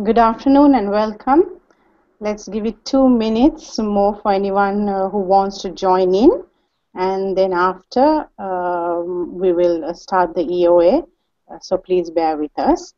Good afternoon and welcome. Let's give it 2 minutes more for anyone who wants to join in. And then after, we will start the EOA. So please bear with us.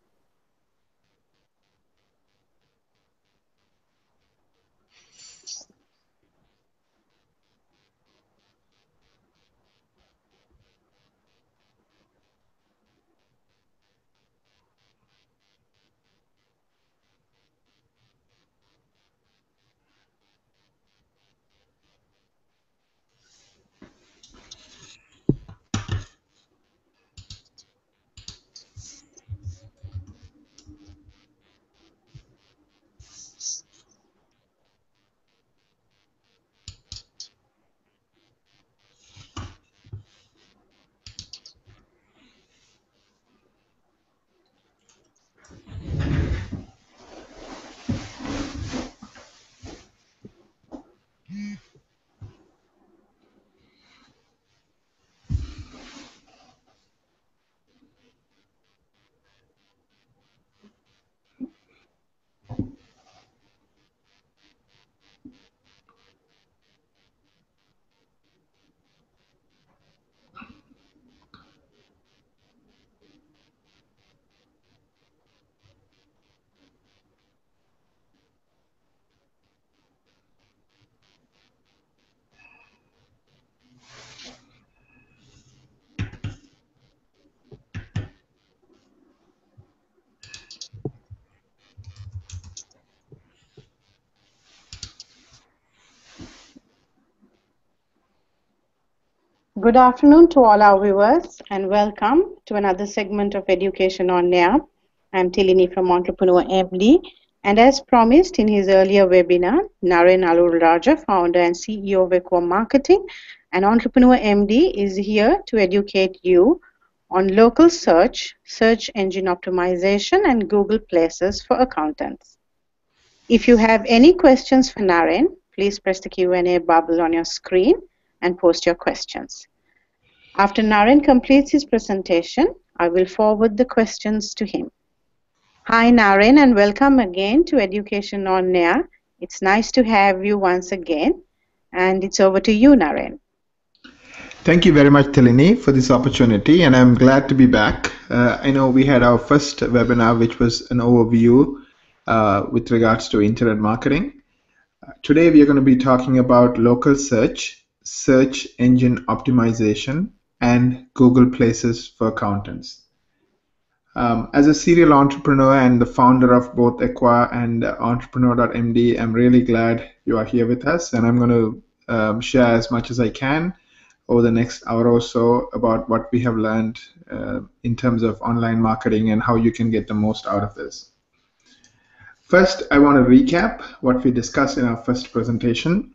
Good afternoon to all our viewers and welcome to another segment of Education on Air. I'm Tilini from Entrepreneur MD, and as promised in his earlier webinar, Naren Alurraja, founder and CEO of Equa Marketing and Entrepreneur MD, is here to educate you on local search, search engine optimization, and Google Places for accountants. If you have any questions for Naren, please press the Q&A bubble on your screen and post your questions. After Naren completes his presentation, I will forward the questions to him. Hi Naren, and welcome again to Education on Air. It's nice to have you once again, and it's over to you, Naren. Thank you very much, Tilini, for this opportunity, and I'm glad to be back. I know we had our first webinar, which was an overview with regards to internet marketing. Today we are going to be talking about local search, search engine optimization, and Google Places for accountants. As a serial entrepreneur and the founder of both Equa and Entrepreneur.md, I'm really glad you are here with us, and I'm going to share as much as I can over the next hour or so about what we have learned in terms of online marketing and how you can get the most out of this. First, I want to recap what we discussed in our first presentation.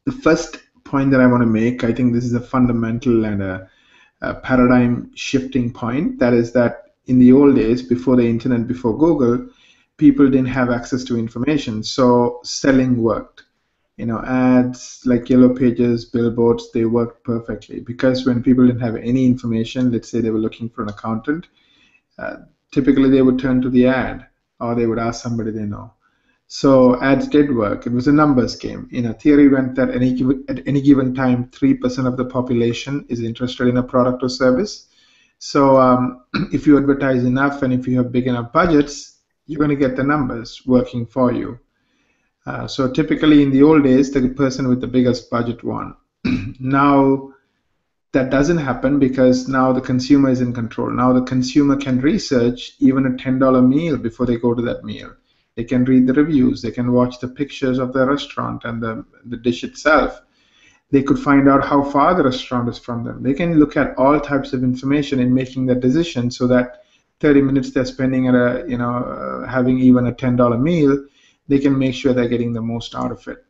The first point that I want to make, I think this is a fundamental and a paradigm shifting point. That is that in the old days, before the internet, before Google, people didn't have access to information. So selling worked. You know, ads like Yellow Pages, billboards, they worked perfectly because when people didn't have any information, let's say they were looking for an accountant, typically they would turn to the ad or they would ask somebody they know. So ads did work. It was a numbers game. You know, theory went that at any given time, 3% of the population is interested in a product or service. So if you advertise enough and if you have big enough budgets, you're going to get the numbers working for you. So typically in the old days, the person with the biggest budget won. Now that doesn't happen because now the consumer is in control. Now the consumer can research even a $10 meal before they go to that meal. They can read the reviews. They can watch the pictures of the restaurant and the dish itself. They could find out how far the restaurant is from them. They can look at all types of information in making that decision so that 30 minutes they're spending at having even a $10 meal, they can make sure they're getting the most out of it.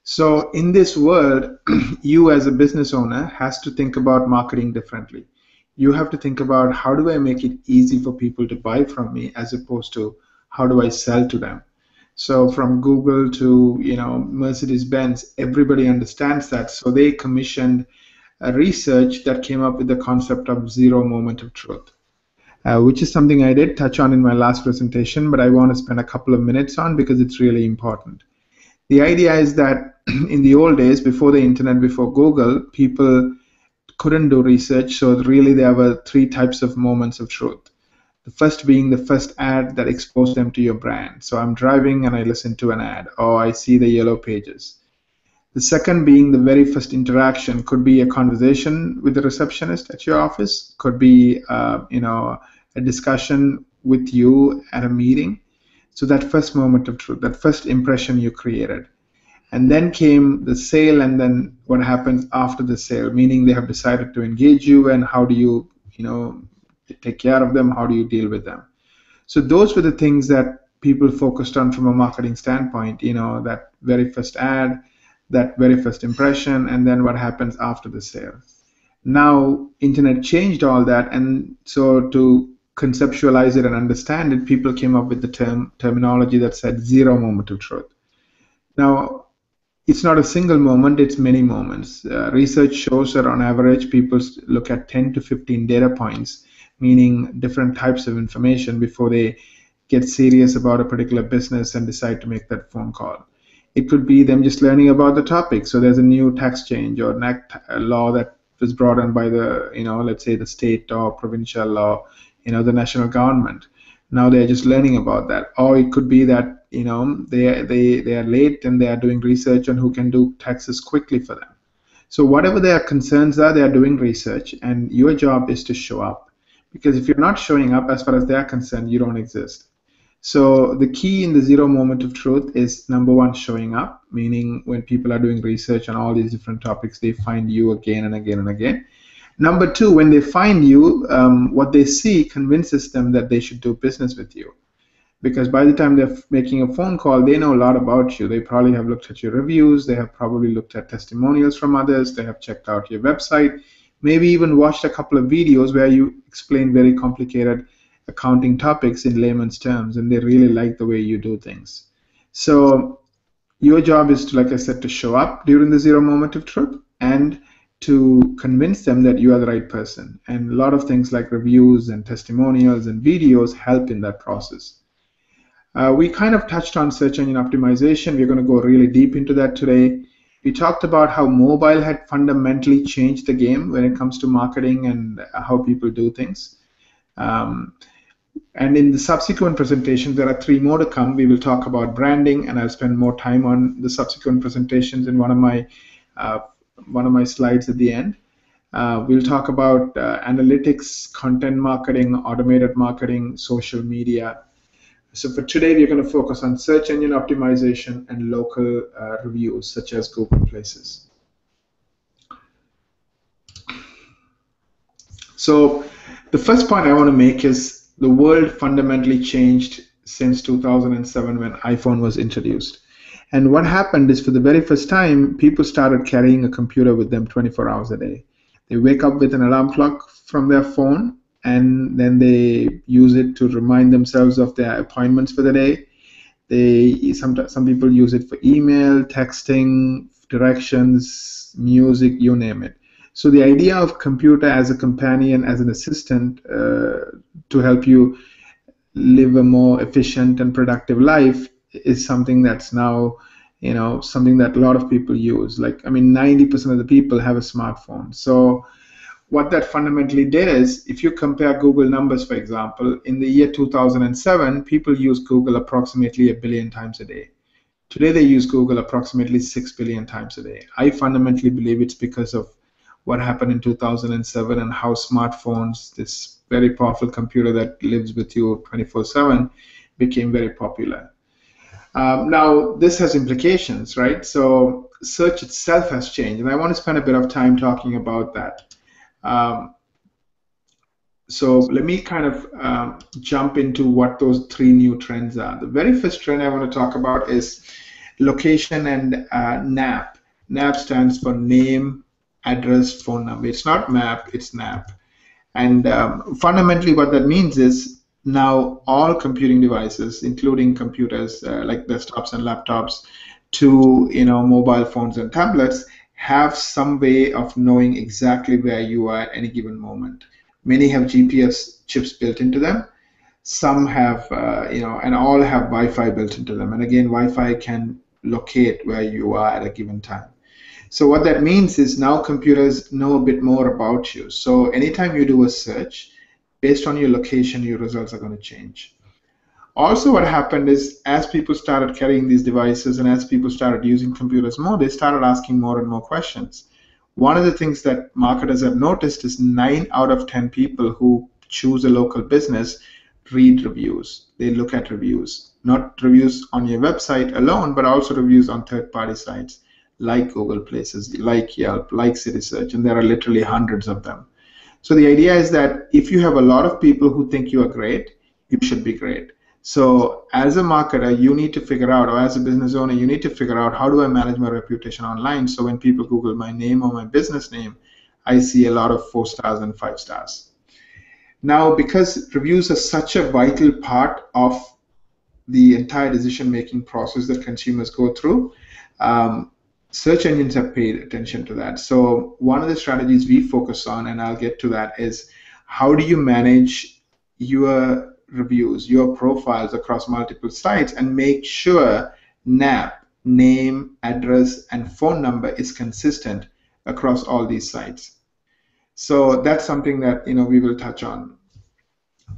So in this world, you as a business owner has to think about marketing differently. You have to think about how do I make it easy for people to buy from me as opposed to how do I sell to them. So from Google to Mercedes-Benz, everybody understands that. So they commissioned a research that came up with the concept of zero moment of truth. which is something I did touch on in my last presentation, but I want to spend a couple of minutes on because it's really important. The idea is that in the old days, before the internet, before Google, people couldn't do research, so really there were three types of moments of truth. The first being the first ad that exposed them to your brand. So I'm driving and I listen to an ad, or I see the yellow pages. The second being the very first interaction, could be a conversation with the receptionist at your office, could be a discussion with you at a meeting. So that first moment of truth, that first impression you created. And then came the sale, and then what happens after the sale, meaning they have decided to engage you, and how do you, take care of them, how do you deal with them. So those were the things that people focused on from a marketing standpoint, that very first ad, that very first impression, and then what happens after the sale. Now, internet changed all that, and so to conceptualize it and understand it, people came up with the terminology that said zero moment of truth. Now, it's not a single moment, it's many moments. Research shows that on average, people look at 10 to 15 data points, meaning different types of information before they get serious about a particular business and decide to make that phone call. It could be them just learning about the topic. So there's a new tax change or a law that was brought in by the, let's say the state or provincial or, the national government. Now they're just learning about that. Or it could be that, they are late and they are doing research on who can do taxes quickly for them. So whatever their concerns are, they are doing research, and your job is to show up. Because if you're not showing up, as far as they're concerned, you don't exist. So the key in the zero moment of truth is, number one, showing up, meaning when people are doing research on all these different topics, they find you again and again and again. Number two, when they find you, what they see convinces them that they should do business with you. Because by the time they're making a phone call, they know a lot about you. They probably have looked at your reviews, they have probably looked at testimonials from others, they have checked out your website, maybe even watched a couple of videos where you explain very complicated accounting topics in layman's terms, and they really like the way you do things. So your job is to, like I said, to show up during the zero moment of truth and to convince them that you are the right person. And a lot of things like reviews and testimonials and videos help in that process. We kind of touched on search engine optimization. We're going to go really deep into that today. We talked about how mobile had fundamentally changed the game when it comes to marketing and how people do things. And in the subsequent presentations, there are 3 more to come. We will talk about branding, and I'll spend more time on the subsequent presentations in one of my slides at the end. We'll talk about analytics, content marketing, automated marketing, social media. So for today, we're going to focus on search engine optimization and local reviews, such as Google Places. So the first point I want to make is the world fundamentally changed since 2007 when iPhone was introduced. And what happened is, for the very first time, people started carrying a computer with them 24 hours a day. They wake up with an alarm clock from their phone, and then they use it to remind themselves of their appointments for the day. Some people use it for email, texting, directions, music, you name it. So the idea of computer as a companion, as an assistant to help you live a more efficient and productive life is something that's now, something that a lot of people use. 90% of the people have a smartphone. So what that fundamentally did is, if you compare Google numbers, for example, in the year 2007, people used Google approximately 1 billion times a day. Today they use Google approximately 6 billion times a day. I fundamentally believe it's because of what happened in 2007 and how smartphones, this very powerful computer that lives with you 24/7, became very popular. Now, this has implications, right? So search itself has changed, and I want to spend a bit of time talking about that. So let me kind of jump into what those 3 new trends are. The very first trend I want to talk about is location and NAP. NAP stands for name, address, phone number. It's not map, it's NAP. And fundamentally what that means is, now all computing devices, including computers like desktops and laptops, to mobile phones and tablets, have some way of knowing exactly where you are at any given moment. Many have GPS chips built into them. Some have, and all have Wi-Fi built into them. And again, Wi-Fi can locate where you are at a given time. So what that means is now computers know a bit more about you. So anytime you do a search, based on your location, your results are going to change. Also, what happened is as people started carrying these devices and as people started using computers more, they started asking more and more questions. One of the things that marketers have noticed is 9 out of 10 people who choose a local business read reviews. They look at reviews, not reviews on your website alone, but also reviews on third-party sites like Google Places, like Yelp, like CitySearch, and there are literally hundreds of them. So the idea is that if you have a lot of people who think you are great, you should be great. So as a marketer, you need to figure out, or as a business owner, you need to figure out, how do I manage my reputation online? So when people Google my name or my business name, I see a lot of 4 stars and 5 stars. Now, because reviews are such a vital part of the entire decision-making process that consumers go through, search engines have paid attention to that. So one of the strategies we focus on, and I'll get to that, is how do you manage your reviews, your profiles across multiple sites, and make sure NAP, name, address, and phone number is consistent across all these sites. So that's something that we will touch on.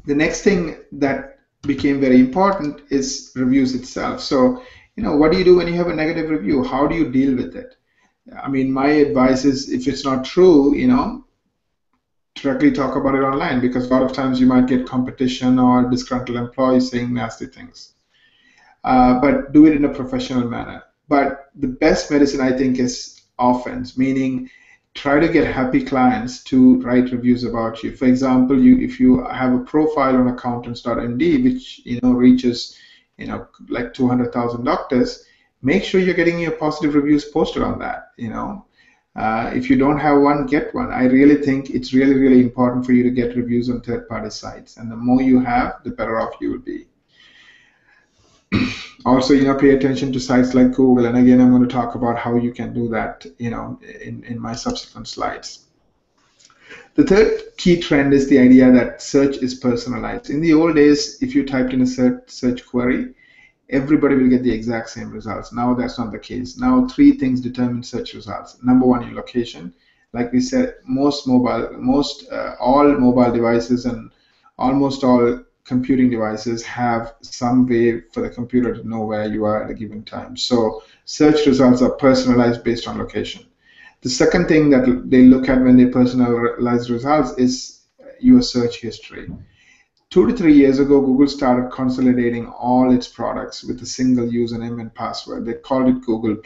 The next thing that became very important is reviews itself. So what do you do when you have a negative review? How do you deal with it? I mean, my advice is, if it's not true, directly talk about it online, because a lot of times you might get competition or disgruntled employees saying nasty things. But do it in a professional manner. But the best medicine, I think, is offense, meaning try to get happy clients to write reviews about you. For example, if you have a profile on accountants.md, which reaches like 200,000 doctors, make sure you're getting your positive reviews posted on that. If you don't have one, get one. I really think it's really, really important for you to get reviews on third-party sites, and the more you have, the better off you will be. Also, pay attention to sites like Google, and again, I'm going to talk about how you can do that, in my subsequent slides. The third key trend is the idea that search is personalized. In the old days, if you typed in a search query, everybody will get the exact same results. Now that's not the case. Now 3 things determine search results. Number 1, your location. Like we said, all mobile devices and almost all computing devices have some way for the computer to know where you are at a given time. So search results are personalized based on location. The second thing that they look at when they personalize results is your search history. 2 to 3 years ago, Google started consolidating all its products with a single username and password. They called it Google+.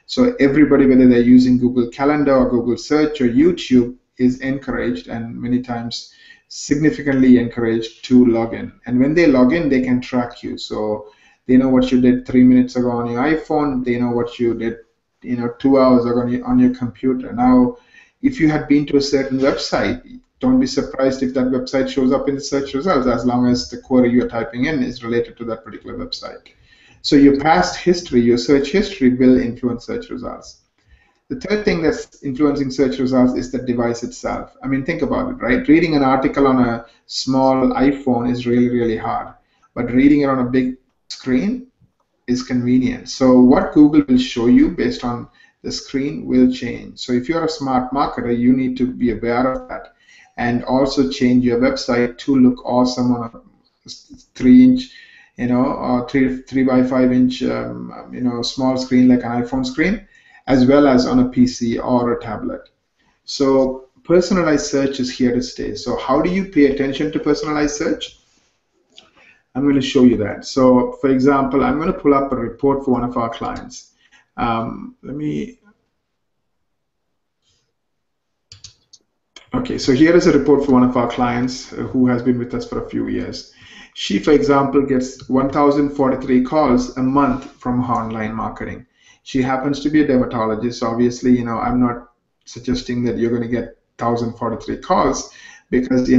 So everybody, whether they're using Google Calendar or Google Search or YouTube, is encouraged, and many times significantly encouraged, to log in. And when they log in, they can track you. So they know what you did 3 minutes ago on your iPhone. They know what you did 2 hours ago on your computer. Now, if you had been to a certain website, don't be surprised if that website shows up in the search results, as long as the query you're typing in is related to that particular website. So your past history, your search history, will influence search results. The third thing that's influencing search results is the device itself. I mean, think about it, right? Reading an article on a small iPhone is really, really hard, but reading it on a big screen is convenient. So what Google will show you based on the screen will change. So if you're a smart marketer, you need to be aware of that, and also change your website to look awesome on a 3-inch, or 3 by 5 inch, small screen like an iPhone screen, as well as on a PC or a tablet. So personalized search is here to stay. So how do you pay attention to personalized search? I'm going to show you that. So for example, I'm going to pull up a report for one of our clients. Okay, so here is a report for one of our clients who has been with us for a few years. She, for example, gets 1,043 calls a month from her online marketing. She happens to be a dermatologist. Obviously, I'm not suggesting that you're going to get 1,043 calls, because,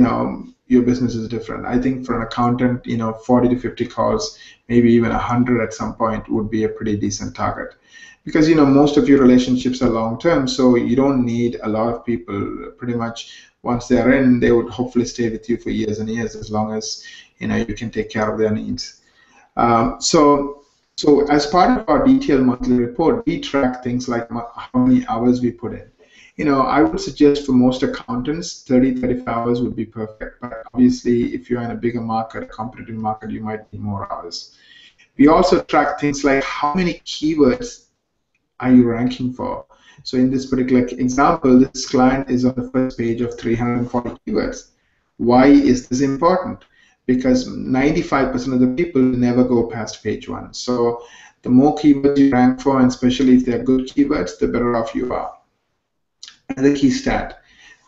your business is different. I think for an accountant, 40 to 50 calls, maybe even 100 at some point, would be a pretty decent target. because most of your relationships are long term, so you don't need a lot of people. Pretty much once they're in, they would hopefully stay with you for years and years, as long as you can take care of their needs. So as part of our detailed monthly report, we track things like how many hours we put in. I would suggest for most accountants, 35 hours would be perfect. But obviously, if you're in a bigger market, a competitive market, you might need more hours. We also track things like how many keywords are you ranking for. So in this particular example, this client is on the first page of 340 keywords. Why is this important? Because 95% of the people never go past page 1. So the more keywords you rank for, and especially if they're good keywords, the better off you are. Another key stat,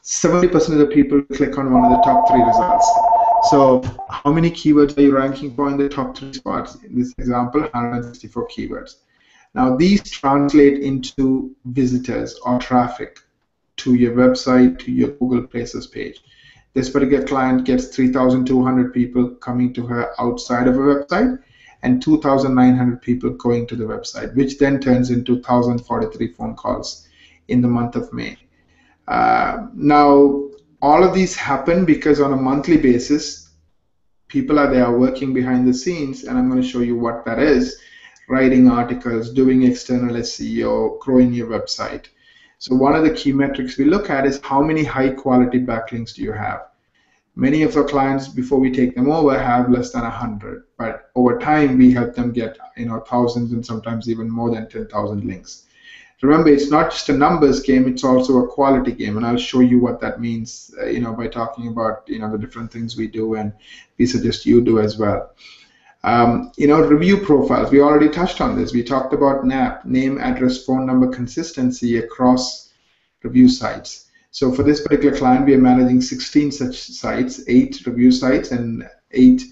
70% of the people click on one of the top 3 results. So how many keywords are you ranking for in the top 3 spots? In this example, 164 keywords. Now these translate into visitors or traffic to your website, to your Google Places page. This particular client gets 3,200 people coming to her outside of her website and 2,900 people going to the website, which then turns into 1,043 phone calls in the month of May. Now, all of these happen because on a monthly basis, people are there working behind the scenes, and I'm going to show you what that is: writing articles, doing external SEO, growing your website. So one of the key metrics we look at is how many high-quality backlinks do you have. Many of our clients, before we take them over, have less than 100, but over time we help them get thousands and sometimes even more than 10,000 links. Remember, it's not just a numbers game, it's also a quality game, and I'll show you what that means by talking about the different things we do, and we suggest you do as well. Review profiles, we already touched on this. We talked about NAP, name, address, phone number consistency across review sites. So for this particular client, we are managing 16 such sites, 8 review sites and 8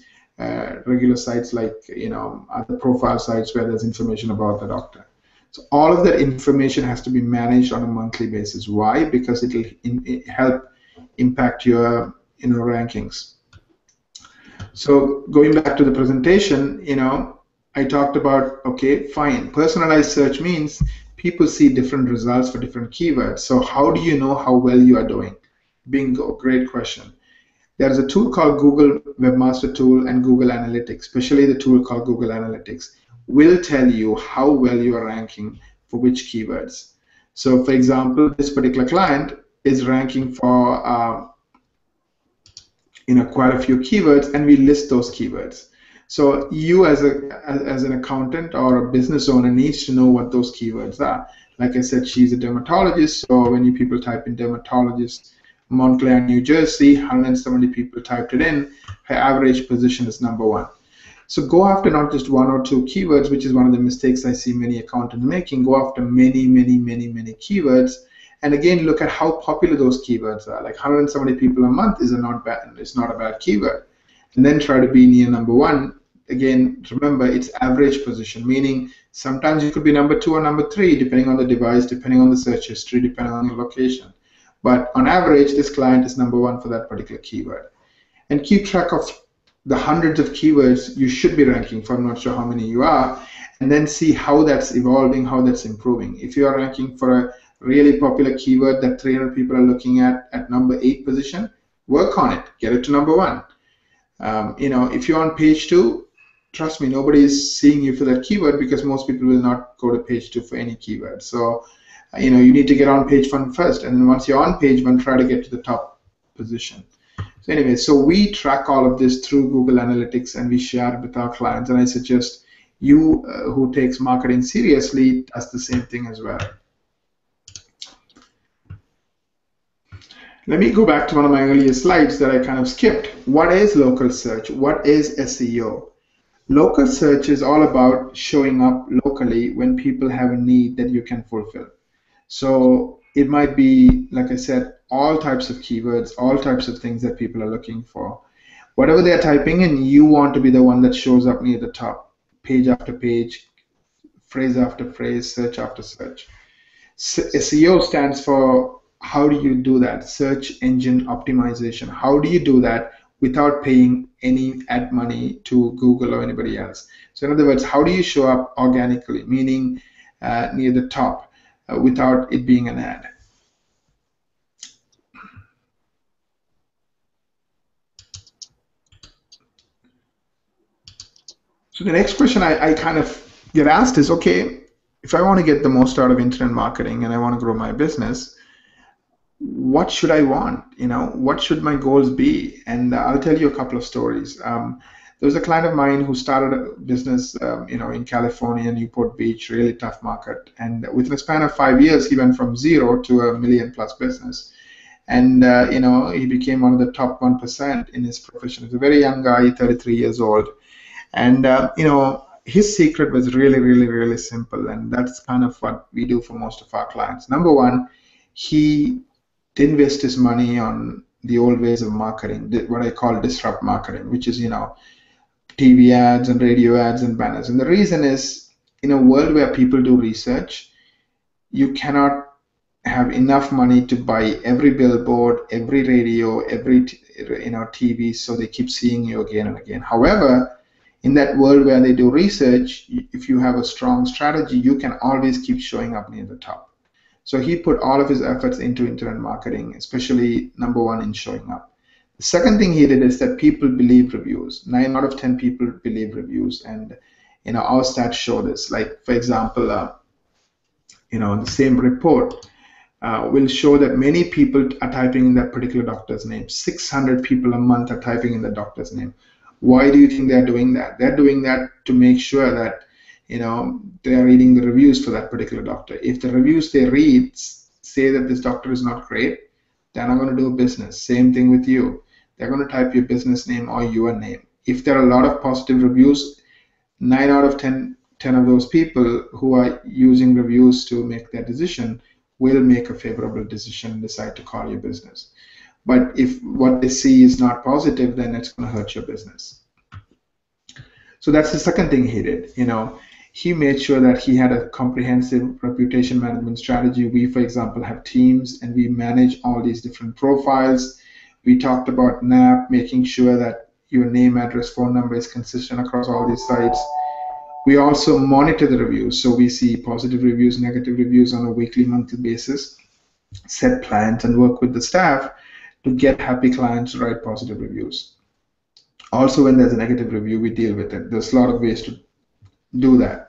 regular sites like other profile sites where there's information about the doctor. So all of that information has to be managed on a monthly basis. Why? Because it will help impact your rankings. So going back to the presentation, I talked about, okay, fine. Personalized search means people see different results for different keywords. So how do you know how well you are doing? Bingo, great question. There's a tool called Google Webmaster Tool and Google Analytics, especially the tool called Google Analytics, will tell you how well you are ranking for which keywords. So for example, this particular client is ranking for quite a few keywords, and we list those keywords. So you as an accountant or a business owner needs to know what those keywords are. Like I said, she's a dermatologist, so when you people type in dermatologist, Montclair, New Jersey, 170 people typed it in, her average position is number 1. So go after not just 1 or 2 keywords, which is one of the mistakes I see many accountants making. Go after many, many, many, many keywords. And again, look at how popular those keywords are. Like 170 people a month is not bad. It's not a bad keyword. And then try to be near number 1. Again, remember, it's average position, meaning sometimes you could be number 2 or number 3, depending on the device, depending on the search history, depending on your location. But on average, this client is number 1 for that particular keyword. And keep track of the hundreds of keywords you should be ranking for. I'm not sure how many you are, and then see how that's evolving, how that's improving. If you are ranking for a really popular keyword that 300 people are looking at number 8 position, work on it, get it to number 1. If you're on page 2, trust me, nobody is seeing you for that keyword because most people will not go to page 2 for any keyword. So you need to get on page 1 first, and then once you're on page 1, try to get to the top position. So anyway, so we track all of this through Google Analytics, and we share it with our clients, and I suggest you who takes marketing seriously does the same thing as well. Let me go back to one of my earlier slides that I kind of skipped. What is local search? What is SEO? Local search is all about showing up locally when people have a need that you can fulfill. So it might be, like I said, all types of keywords, all types of things that people are looking for. Whatever they're typing in, you want to be the one that shows up near the top, page after page, phrase after phrase, search after search. SEO stands for, how do you do that? Search engine optimization. How do you do that without paying any ad money to Google or anybody else? So in other words, how do you show up organically? Meaning, near the top without it being an ad. So the next question I kind of get asked is, okay, if I want to get the most out of internet marketing and I want to grow my business, what should I want? What should my goals be? And I'll tell you a couple of stories. There was a client of mine who started a business, in California, Newport Beach, really tough market. And within a span of 5 years, he went from zero to $1 million+ business. And he became one of the top 1% in his profession. He's a very young guy, 33 years old. And his secret was really, really, really simple. And that's kind of what we do for most of our clients. Number one, he didn't waste his money on the old ways of marketing, what I call disrupt marketing, which is TV ads and radio ads and banners. And the reason is, in a world where people do research, you cannot have enough money to buy every billboard, every radio, every TV, so they keep seeing you again and again. However, in that world where they do research, if you have a strong strategy, you can always keep showing up near the top. So he put all of his efforts into internet marketing, especially number one in showing up. The second thing he did is that people believe reviews. 9 out of 10 people believe reviews, and our stats show this. Like, for example, the same report will show that many people are typing in that particular doctor's name. 600 people a month are typing in the doctor's name. Why do you think they're doing that? They're doing that to make sure that they're reading the reviews for that particular doctor. If the reviews they read say that this doctor is not great, they're not going to do business. Same thing with you. They're going to type your business name or your name. If there are a lot of positive reviews, 9 out of 10 of those people who are using reviews to make their decision will make a favorable decision and decide to call your business. But if what they see is not positive, then it's going to hurt your business. So that's the second thing he did. He made sure that he had a comprehensive reputation management strategy. We, for example, have teams and we manage all these different profiles. We talked about NAP, making sure that your name, address, phone number is consistent across all these sites. We also monitor the reviews. So we see positive reviews, negative reviews on a weekly, monthly basis, set plans and work with the staff to get happy clients to write positive reviews. Also, when there's a negative review, we deal with it. There's a lot of ways to do that.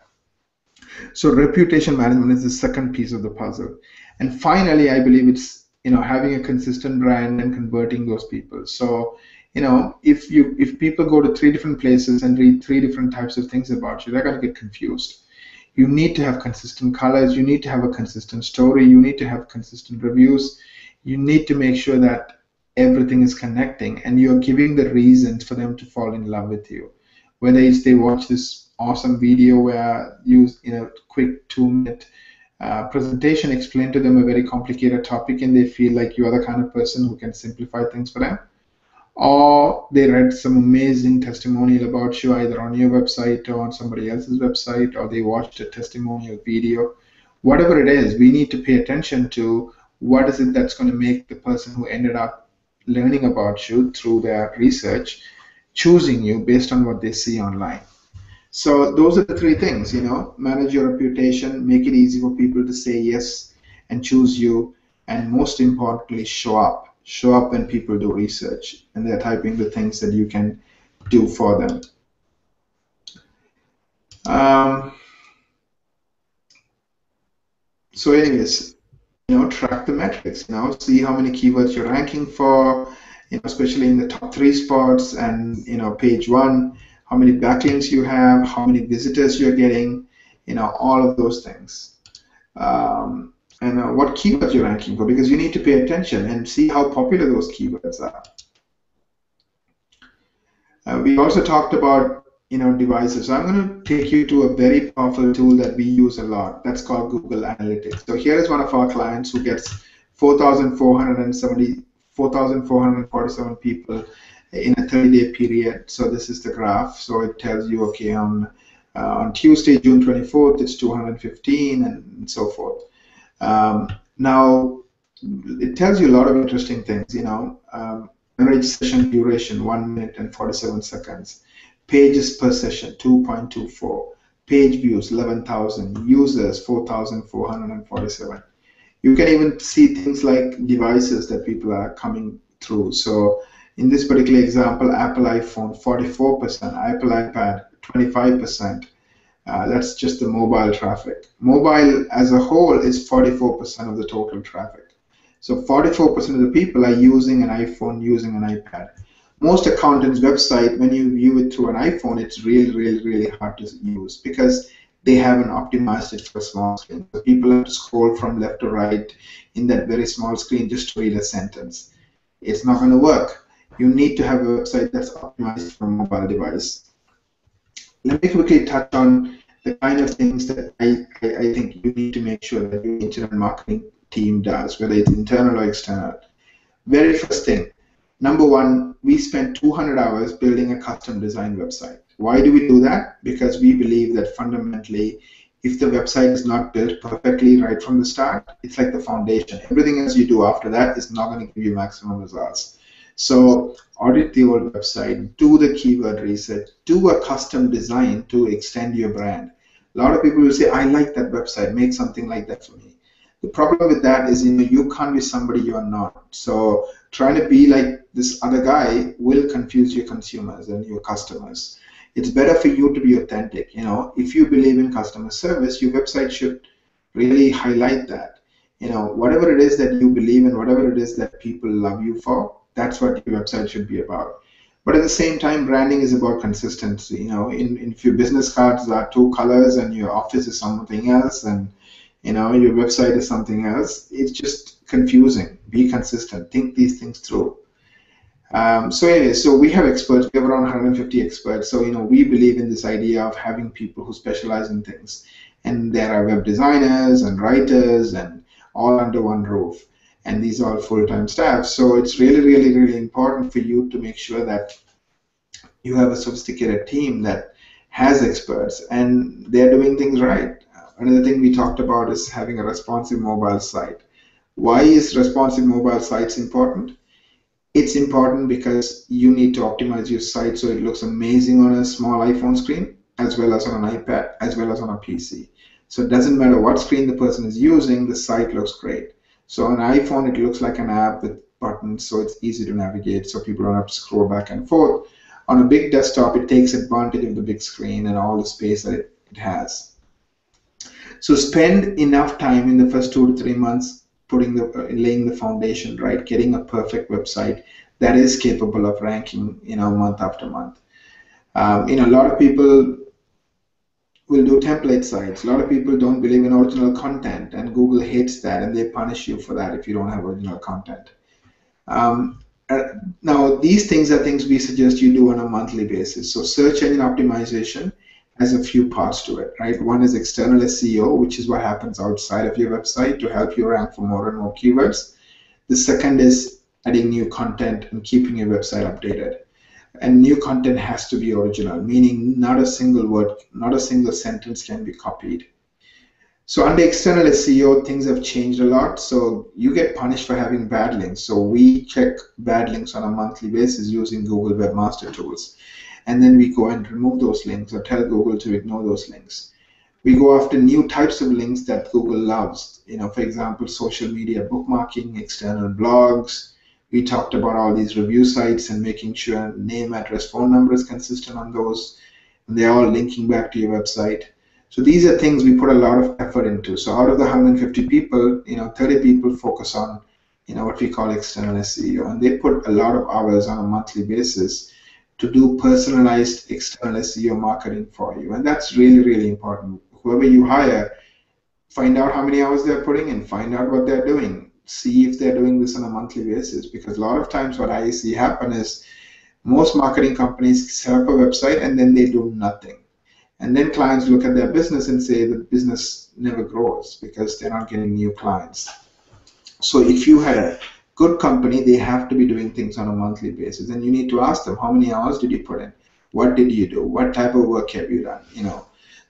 So reputation management is the second piece of the puzzle. And finally, I believe it's having a consistent brand and converting those people. So if people go to 3 different places and read 3 different types of things about you, they're going to get confused. You need to have consistent colors. You need to have a consistent story. You need to have consistent reviews. You need to make sure that everything is connecting and you're giving the reasons for them to fall in love with you. Whether it's they watch this awesome video where you quick 2-minute presentation explain to them a very complicated topic and they feel like you are the kind of person who can simplify things for them, or they read some amazing testimonial about you either on your website or on somebody else's website, or they watched a testimonial video. Whatever it is, we need to pay attention to what is it that's going to make the person who ended up learning about you through their research choosing you based on what they see online. So those are the 3 things, manage your reputation, make it easy for people to say yes and choose you, and most importantly, show up. Show up when people do research and they're typing the things that you can do for them. So anyways, track the metrics, see how many keywords you're ranking for, especially in the top 3 spots and, page 1. How many backlinks you have, how many visitors you're getting, all of those things. And what keywords you're ranking for, because you need to pay attention and see how popular those keywords are. We also talked about, devices. So I'm going to take you to a very powerful tool that we use a lot. That's called Google Analytics. So here is one of our clients who gets 4,447 people in a 30-day period. So this is the graph. So it tells you, okay, on Tuesday, June 24th, it's 215 and so forth. Now, it tells you a lot of interesting things, average session duration, 1 minute and 47 seconds. Pages per session, 2.24. page views 11,000, users 4,447. You can even see things like devices that people are coming through. So in this particular example, Apple iPhone 44%, Apple iPad 25%. That's just the mobile traffic. Mobile as a whole is 44% of the total traffic. So 44% of the people are using an iPhone, using an iPad. Most accountants' website, when you view it through an iPhone, it's really hard to use because they haven't optimized it for a small screen. So people have to scroll from left to right in that very small screen just to read a sentence. It's not going to work. You need to have a website that's optimized for a mobile device. Let me quickly touch on the kind of things that I think you need to make sure that your internet marketing team does, whether it's internal or external. Very first thing, number one, we spend 200 hours building a custom design website. Why do we do that? Because we believe that fundamentally, if the website is not built perfectly right from the start, it's like the foundation. Everything else you do after that is not going to give you maximum results. So audit the old website, do the keyword research, do a custom design to extend your brand. A lot of people will say, I like that website, make something like that for me. The problem with that is, you can't be somebody you are not. So trying to be like this other guy will confuse your consumers and your customers. It's better for you to be authentic. If you believe in customer service, your website should really highlight that. Whatever it is that you believe in, whatever it is that people love you for, that's what your website should be about. But at the same time, branding is about consistency. If your business cards are 2 colors and your office is something else, and your website is something else, it's just confusing. Be consistent. Think these things through. So we have experts. We have around 150 experts. So we believe in this idea of having people who specialize in things, and there are web designers and writers and all under one roof. And these are all full-time staff. So it's really important for you to make sure that you have a sophisticated team that has experts and they're doing things right. Another thing we talked about is having a responsive mobile site. Why is responsive mobile sites important? It's important because you need to optimize your site so it looks amazing on a small iPhone screen, as well as on an iPad, as well as on a PC. So it doesn't matter what screen the person is using, the site looks great. So on an iPhone, it looks like an app with buttons, so it's easy to navigate, so people don't have to scroll back and forth. On a big desktop, it takes advantage of the big screen and all the space that it has. So spend enough time in the first 2 to 3 months laying the foundation, right? Getting a perfect website that is capable of ranking, month after month. A lot of people will do template sites. A lot of people don't believe in original content, and Google hates that, and they punish you for that if you don't have original content. Now, these things are things we suggest you do on a monthly basis. So search engine optimization has a few parts to it, right? One is external SEO, which is what happens outside of your website to help you rank for more and more keywords. The second is adding new content and keeping your website updated. And new content has to be original, meaning not a single word, not a single sentence can be copied. So under external SEO, things have changed a lot. So you get punished for having bad links. So we check bad links on a monthly basis using Google Webmaster Tools. And then we go and remove those links or tell Google to ignore those links. We go after new types of links that Google loves. For example, social media bookmarking, external blogs. We talked about all these review sites and making sure name, address, phone number is consistent on those. And they're all linking back to your website. So these are things we put a lot of effort into. So out of the 150 people, 30 people focus on, what we call external SEO. And they put a lot of hours on a monthly basis to do personalized external SEO marketing for you. And that's really important. Whoever you hire, find out how many hours they're putting in, find out what they're doing, see if they're doing this on a monthly basis. Because a lot of times what I see happen is most marketing companies set up a website and then they do nothing. And then clients look at their business and say the business never grows because they're not getting new clients. So if you had a good company, they have to be doing things on a monthly basis, and you need to ask them, how many hours did you put in? What did you do? What type of work have you done?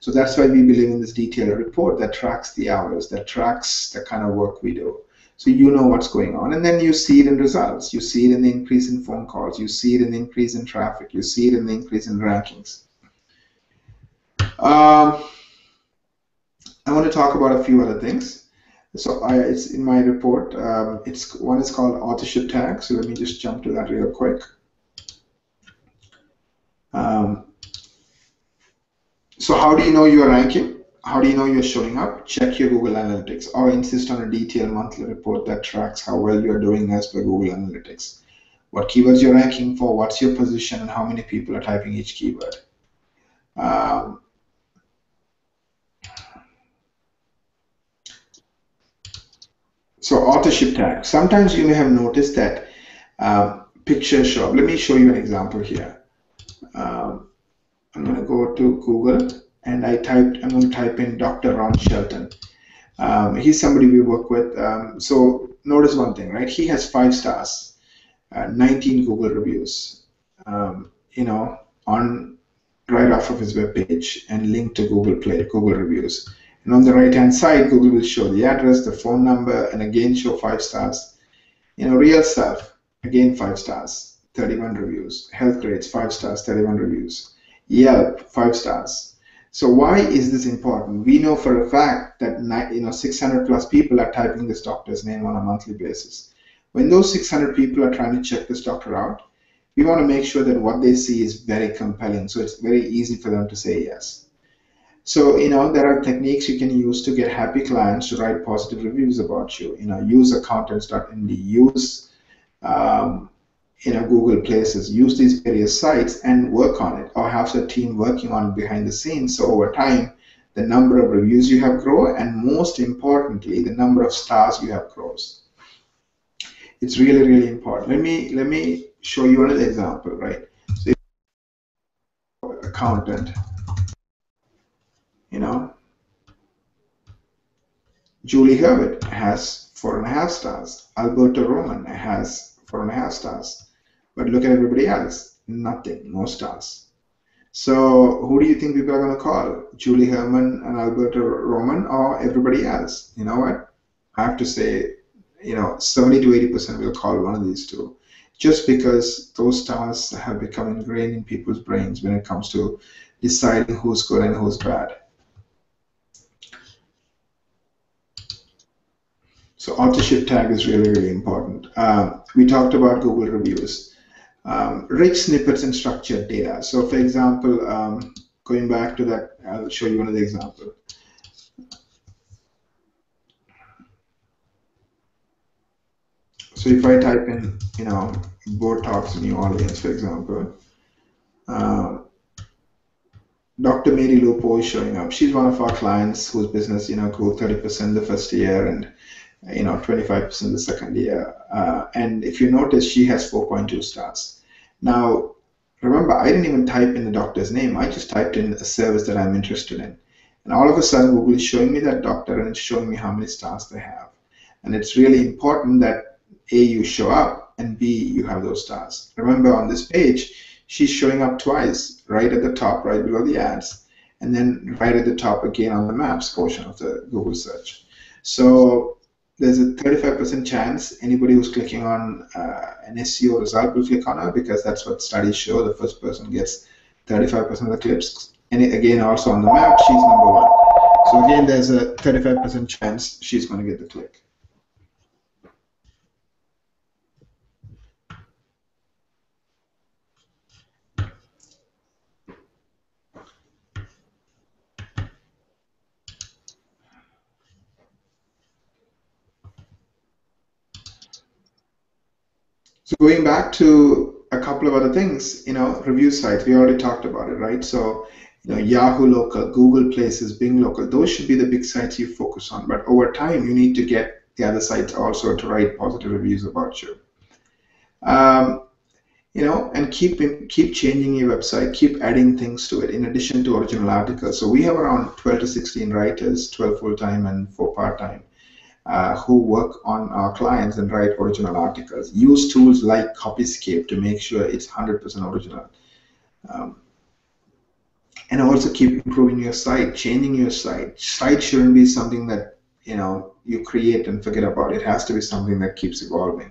So that's why we believe in this detailed report that tracks the hours, that tracks the kind of work we do. So you know what's going on, and then you see it in results. You see it in the increase in phone calls. You see it in the increase in traffic. You see it in the increase in rankings. Um, I want to talk about a few other things. So it's in my report. One is called authorship tag. So let me just jump to that real quick. So how do you know you are ranking? How do you know you're showing up? Check your Google Analytics or insist on a detailed monthly report that tracks how well you're doing as per Google Analytics. What keywords you're ranking for, what's your position, and how many people are typing each keyword. So authorship tag. Sometimes you may have noticed that pictures show up. Let me show you an example here. I'm going to go to Google and I'm going to type in Dr. Ron Shelton. He's somebody we work with. So notice one thing, right? He has 5 stars, 19 Google reviews, on right off of his web page and linked to Google Play, Google reviews. And on the right-hand side, Google will show the address, the phone number, and again show 5 stars. Real Self, again 5 stars, 31 reviews. Health Grades, 5 stars, 31 reviews. Yelp, 5 stars. So why is this important? We know for a fact that 600 plus people are typing this doctor's name on a monthly basis. When those 600 people are trying to check this doctor out, we want to make sure that what they see is very compelling, so it's very easy for them to say yes. So there are techniques you can use to get happy clients to write positive reviews about you. Use accountants.md, use Google Places, use these various sites and work on it, or have the team working on it behind the scenes. So over time, the number of reviews you have grow, and most importantly, the number of stars you have grows. It's really, really important. Let me show you another example, right? So accountant, Julie Herbert has 4.5 stars. Alberto Roman has 4.5 stars. But look at everybody else, nothing, no stars. So who do you think people are going to call? Julie Herman and Alberto Roman, or everybody else? You know what? I have to say, 70 to 80% will call one of these two, just because those stars have become ingrained in people's brains when it comes to deciding who's good and who's bad. So authorship tag is really, really important. We talked about Google reviews. Rich snippets and structured data. So for example, going back to that, I'll show you another example. So if I type in, Botox New Orleans, for example, Dr. Mary Lupo is showing up. She's one of our clients whose business, grew 30% the first year and 25% the second year. And if you notice, she has 4.2 stars. Now, remember, I didn't even type in the doctor's name. I just typed in a service that I'm interested in. And all of a sudden, Google is showing me that doctor and it's showing me how many stars they have. And it's really important that A, you show up, and B, you have those stars. Remember, on this page, she's showing up twice, right at the top, right below the ads, and then right at the top again on the maps portion of the Google search. So there's a 35% chance anybody who's clicking on an SEO result will click on her, because that's what studies show. The first person gets 35% of the clicks. And again, also on the map, she's number 1. So again, there's a 35% chance she's going to get the click. So going back to a couple of other things, review sites, we already talked about it, right? So, Yahoo Local, Google Places, Bing Local, those should be the big sites you focus on. But over time, you need to get the other sites also to write positive reviews about you. And keep changing your website, keep adding things to it in addition to original articles. So we have around 12 to 16 writers, 12 full-time and 4 part-time. Who work on our clients and write original articles. Use tools like Copyscape to make sure it's 100% original. And also keep improving your site, changing your site. Site shouldn't be something that you create and forget about. It has to be something that keeps evolving.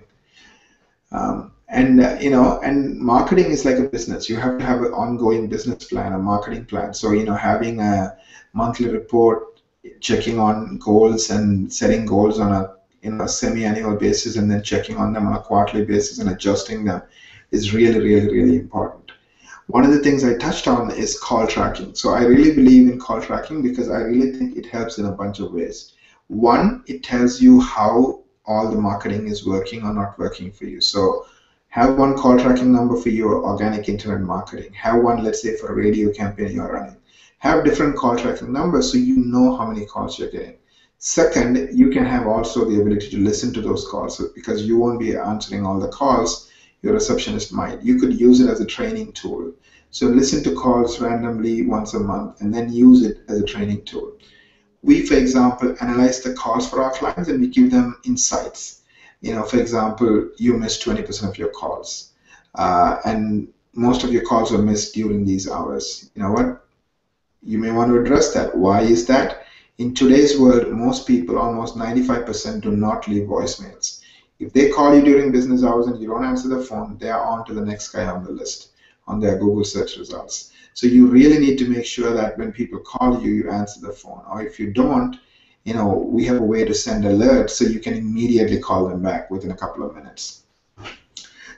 And marketing is like a business. You have to have an ongoing business plan, a marketing plan. So, having a monthly report, checking on goals and setting goals on a semi-annual basis, and then checking on them on a quarterly basis and adjusting them is really, really, really important. One of the things I touched on is call tracking. So I really believe in call tracking because I really think it helps in a bunch of ways. One, it tells you how all the marketing is working or not working for you. So have one call tracking number for your organic internet marketing. Have one, let's say, for a radio campaign you're running. Have different call tracking numbers so you know how many calls you're getting. Second, you can have also the ability to listen to those calls because you won't be answering all the calls, your receptionist might. You could use it as a training tool. So listen to calls randomly once a month and then use it as a training tool. We, for example, analyze the calls for our clients and we give them insights. For example, you missed 20% of your calls, and most of your calls were missed during these hours. You know what? You may want to address that. Why is that? In today's world, most people, almost 95%, do not leave voicemails. If they call you during business hours and you don't answer the phone, they are on to the next guy on the list on their Google search results. So you really need to make sure that when people call you, you answer the phone. Or if you don't, we have a way to send alerts so you can immediately call them back within a couple of minutes.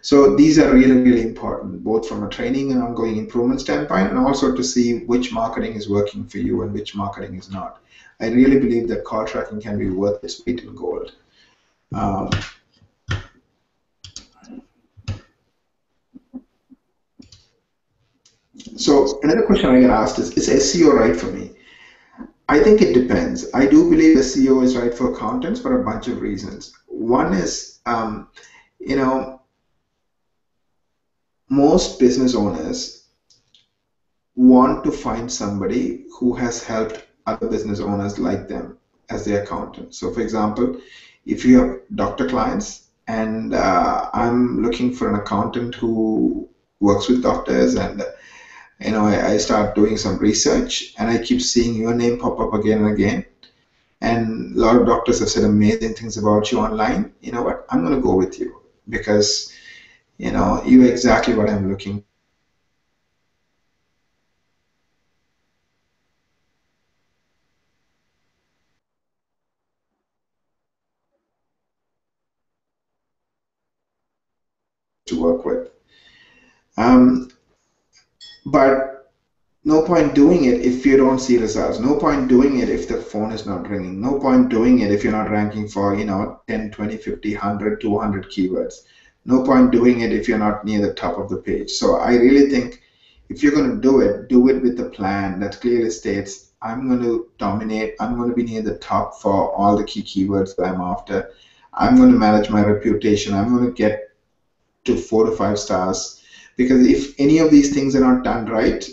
So these are really, really important, both from a training and ongoing improvement standpoint, and also to see which marketing is working for you and which marketing is not. I really believe that call tracking can be worth its weight in gold. So another question I get asked is SEO right for me? I think it depends. I do believe SEO is right for accountants for a bunch of reasons. One is, most business owners want to find somebody who has helped other business owners like them as their accountant. So for example, if you have doctor clients and I'm looking for an accountant who works with doctors, and I start doing some research and I keep seeing your name pop up again and again, and a lot of doctors have said amazing things about you online. You know what? I'm going to go with you because you're exactly what I'm looking to work with. But no point doing it if you don't see results. No point doing it if the phone is not ringing. No point doing it if you're not ranking for 10, 20, 50, 100, 200 keywords. No point doing it if you're not near the top of the page. So I really think if you're going to do it with a plan that clearly states, I'm going to dominate, I'm going to be near the top for all the key keywords that I'm after. I'm going to manage my reputation. I'm going to get to 4 to 5 stars. Because if any of these things are not done right,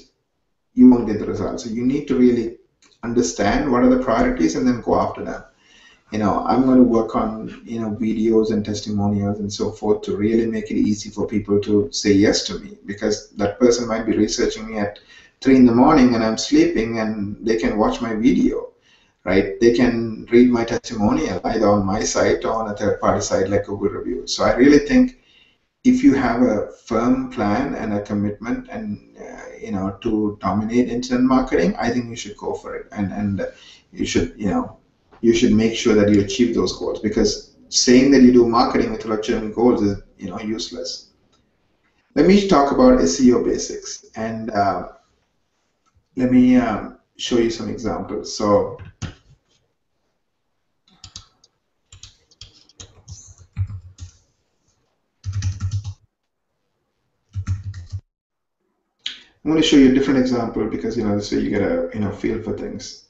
you won't get the results. So you need to really understand what are the priorities and then go after them. I'm going to work on videos and testimonials and so forth to really make it easy for people to say yes to me, because that person might be researching me at 3 in the morning and I'm sleeping, and they can watch my video, right? They can read my testimonial either on my site or on a third-party site like Google Reviews. So I really think if you have a firm plan and a commitment and to dominate internet marketing, I think you should go for it, and you should make sure that you achieve those goals, because saying that you do marketing without achieving goals is useless. Let me talk about SEO basics, and let me show you some examples. So I'm going to show you a different example because this way you get a feel for things.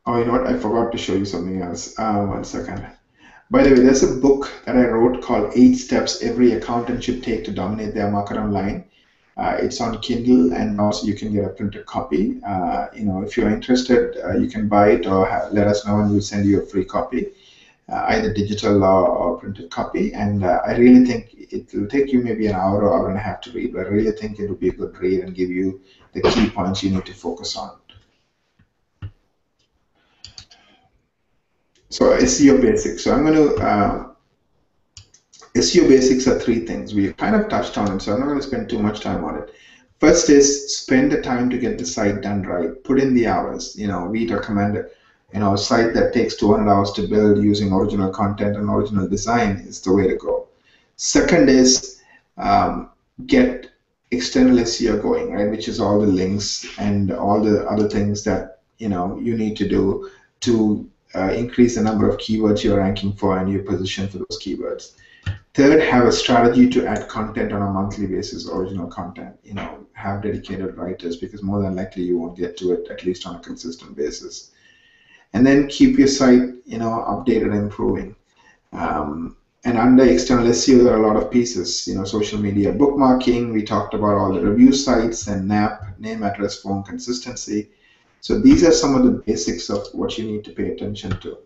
Oh, you know what? I forgot to show you something else. One second. By the way, there's a book that I wrote called 8 Steps Every Accountant Should Take to Dominate Their Market Online. It's on Kindle, and also you can get a printed copy. If you're interested, you can buy it or let us know, and we'll send you a free copy, either digital or printed copy. And I really think it will take you maybe an hour or hour and a half to read, but I really think it will be a good read and give you the key points you need to focus on. So SEO basics. So I'm going to SEO basics are three things. We kind of touched on it, so I'm not going to spend too much time on it. First is spend the time to get the site done right. Put in the hours. We recommend a site that takes 200 hours to build using original content and original design is the way to go. Second is get external SEO going, right? Which is all the links and all the other things that you need to do to increase the number of keywords you're ranking for and your position for those keywords. Third, have a strategy to add content on a monthly basis, original content. Have dedicated writers, because more than likely you won't get to it, at least on a consistent basis. And then keep your site, updated and improving. And under external SEO, there are a lot of pieces. Social media bookmarking. We talked about all the review sites and NAP, name, address, phone consistency. So these are some of the basics of what you need to pay attention to.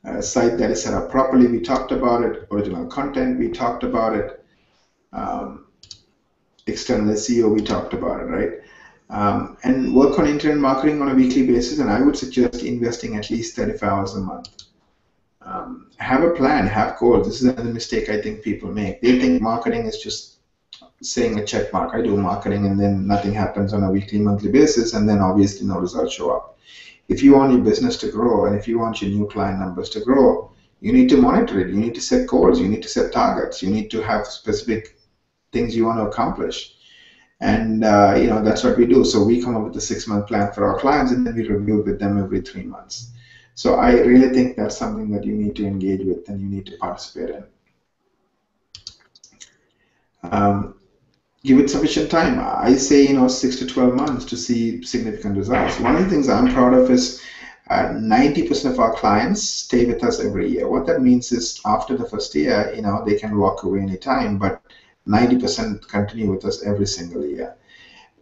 A site that is set up properly, we talked about it. Original content, we talked about it. External SEO, we talked about it, right? And work on internet marketing on a weekly basis, and I would suggest investing at least 35 hours a month. Have a plan, have goals. This is another mistake I think people make. They think marketing is just saying a check mark. I do marketing and then nothing happens on a weekly, monthly basis, and then obviously no results show up. If you want your business to grow and if you want your new client numbers to grow, you need to monitor it. You need to set goals. You need to set targets. You need to have specific things you want to accomplish. And that's what we do. So we come up with a 6-month plan for our clients, and then we review it with them every 3 months. So I really think that's something that you need to engage with and you need to participate in. Give it sufficient time. I say 6 to 12 months to see significant results. One of the things I'm proud of is 90% of our clients stay with us every year. What that means is after the first year, they can walk away anytime, but 90% continue with us every single year.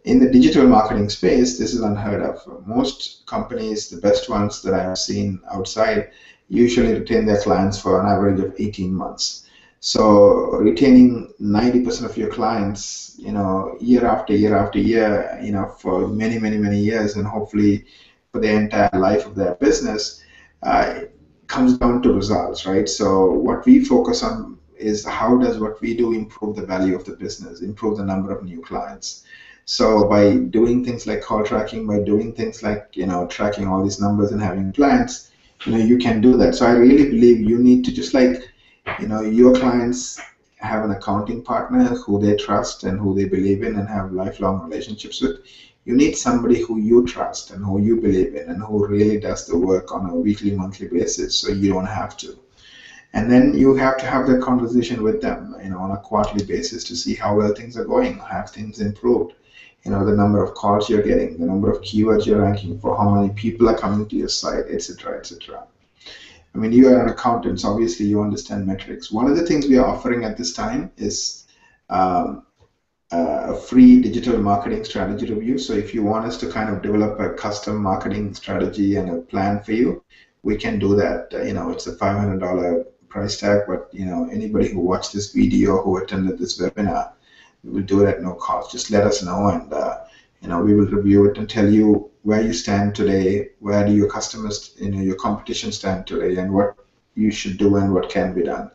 In the digital marketing space, this is unheard of. Most companies, the best ones that I have seen outside, usually retain their clients for an average of 18 months. So retaining 90% of your clients, year after year after year, for many, many, many years, and hopefully for the entire life of their business, comes down to results, right? So what we focus on is how does what we do improve the value of the business, improve the number of new clients. So by doing things like call tracking, by doing things like tracking all these numbers and having plans, you can do that. So I really believe you need to, just like your clients have an accounting partner who they trust and who they believe in and have lifelong relationships with. You need somebody who you trust and who you believe in and who really does the work on a weekly, monthly basis, so you don't have to. And then you have to have that conversation with them, on a quarterly basis to see how well things are going. Have things improved? The number of calls you're getting, the number of keywords you're ranking for, how many people are coming to your site, etc., etc. I mean, you are an accountant, so obviously you understand metrics. One of the things we are offering at this time is a free digital marketing strategy review. So if you want us to kind of develop a custom marketing strategy and a plan for you, we can do that. It's a $500 price tag, but anybody who watched this video, who attended this webinar, we will do it at no cost. Just let us know, and we will review it and tell you where you stand today, where do your customers, your competition stand today, and what you should do and what can be done,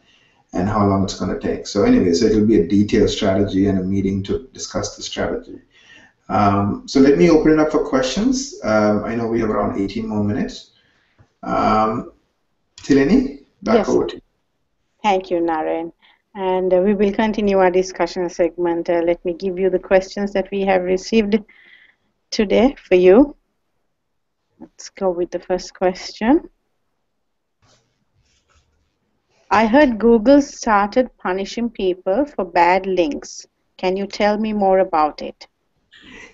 and how long it's going to take. So anyways, it will be a detailed strategy and a meeting to discuss the strategy. So let me open it up for questions. I know we have around 18 more minutes. Tilini, back over to you. Thank you, Naren. And we will continue our discussion segment. Let me give you the questions that we have received today for you. Let's go with the first question. I heard Google started punishing people for bad links. Can you tell me more about it?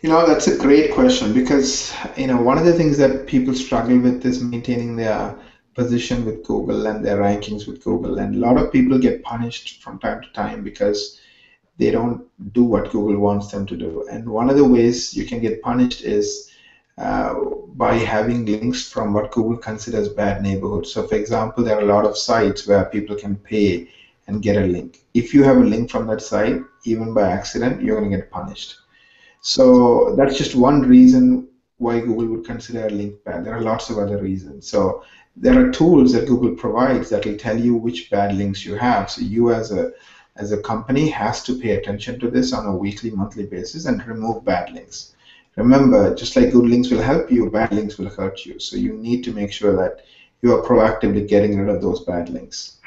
That's a great question, because one of the things that people struggle with is maintaining their position with Google and their rankings with Google, and a lot of people get punished from time to time because they don't do what Google wants them to do. And one of the ways you can get punished is by having links from what Google considers bad neighborhoods. So for example, there are a lot of sites where people can pay and get a link. If you have a link from that site, even by accident, you're going to get punished. So that's just one reason why Google would consider a link bad. There are lots of other reasons. So there are tools that Google provides that will tell you which bad links you have. So you as a company has to pay attention to this on a weekly, monthly basis and remove bad links. Remember, just like good links will help you, bad links will hurt you. So you need to make sure that you are proactively getting rid of those bad links.